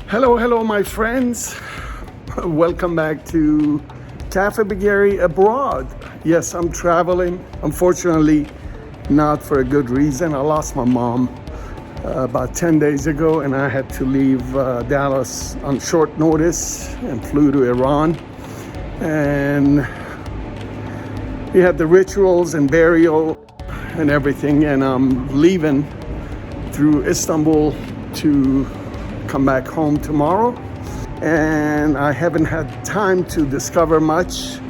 Hello, my friends. Welcome back to Cafe Bagheri abroad. Yes, I'm traveling. Unfortunately, not for a good reason. I lost my mom about 10 days ago, and I had to leave Dallas on short notice and flew to Iran. And we had the rituals and burial and everything, and I'm leaving through Istanbul to come back home tomorrow. And I haven't had time to discover much,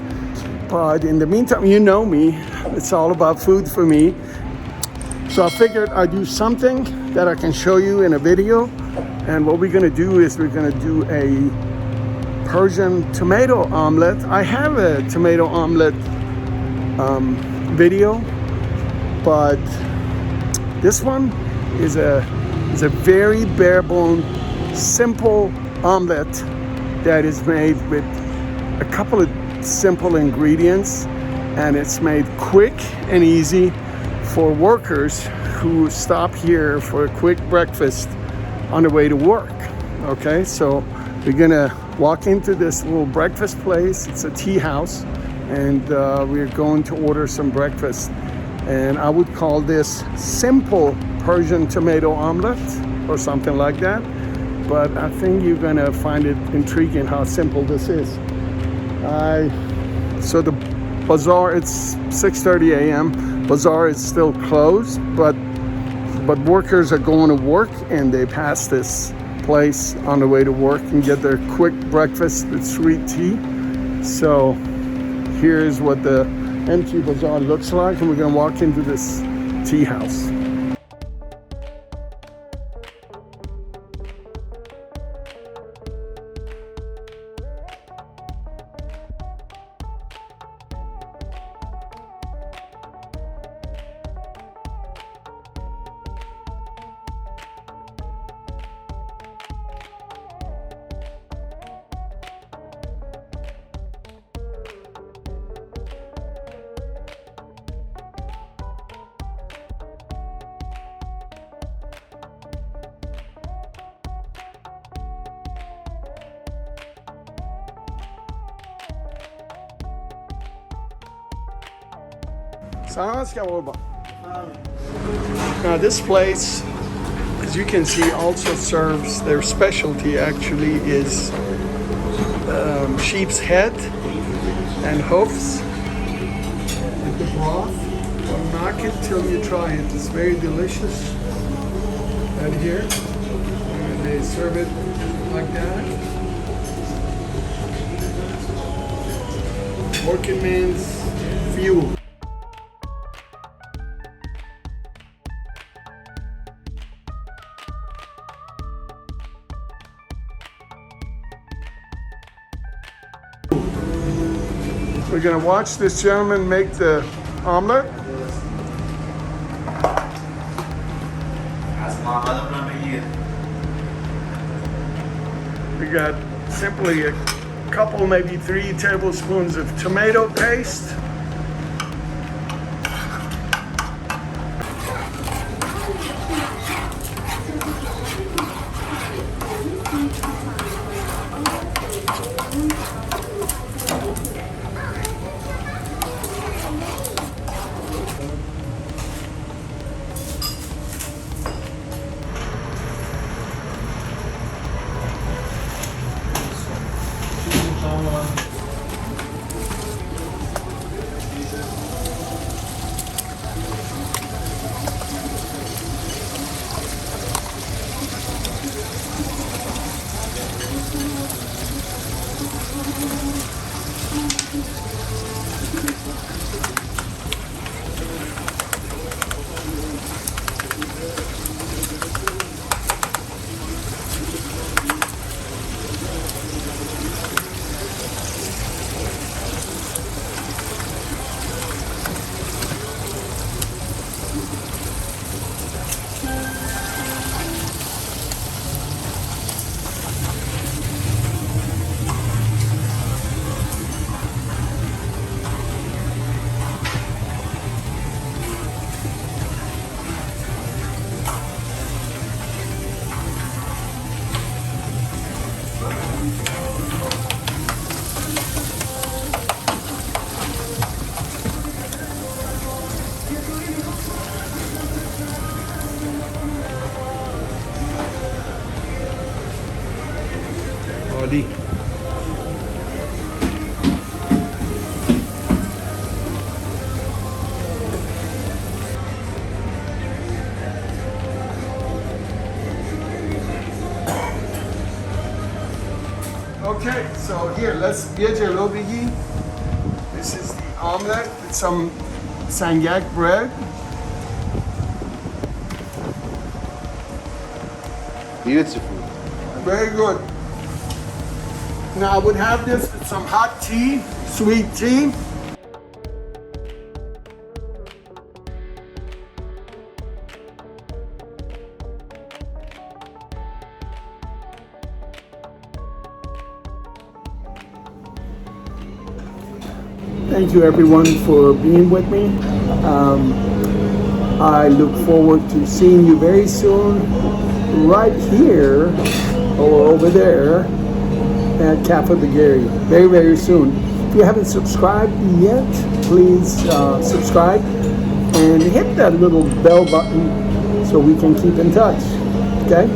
but in the meantime, you know me, it's all about food for me. So I figured I'd do something that I can show you in a video. And what we're gonna do is we're gonna do a Persian tomato omelette. I have a tomato omelette video, but this one is a very bare bone, simple omelette that is made with a couple of simple ingredients, and it's made quick and easy for workers who stop here for a quick breakfast on the way to work. Okay, so we're gonna walk into this little breakfast place. It's a tea house, and we're going to order some breakfast. And I would call this simple Persian tomato omelette or something like that. But I think you're gonna find it intriguing how simple this is. So the Bazzar, it's 6:30 a.m. Bazzar is still closed, but workers are going to work, and they pass this place on the way to work and get their quick breakfast with sweet tea. So here's what the empty Bazzar looks like, and we're gonna walk into this tea house. Now this place, as you can see, also serves, their specialty actually is sheep's head and hoofs with the broth. Don't knock it till you try it. It's very delicious right here. And they serve it like that. Working man's fuel. We're gonna watch this gentleman make the omelet. We got simply a couple, maybe 3 tablespoons of tomato paste. buddy. Okay, so here, let's get a little biggie. This is the omelette with some sangak bread. Beautiful. Very good. Now I would have this with some hot tea, sweet tea. Thank you everyone for being with me. I look forward to seeing you very soon, right here or over there at Cafe Bagheri. Very, very soon. If you haven't subscribed yet, please subscribe and hit that little bell button so we can keep in touch. Okay?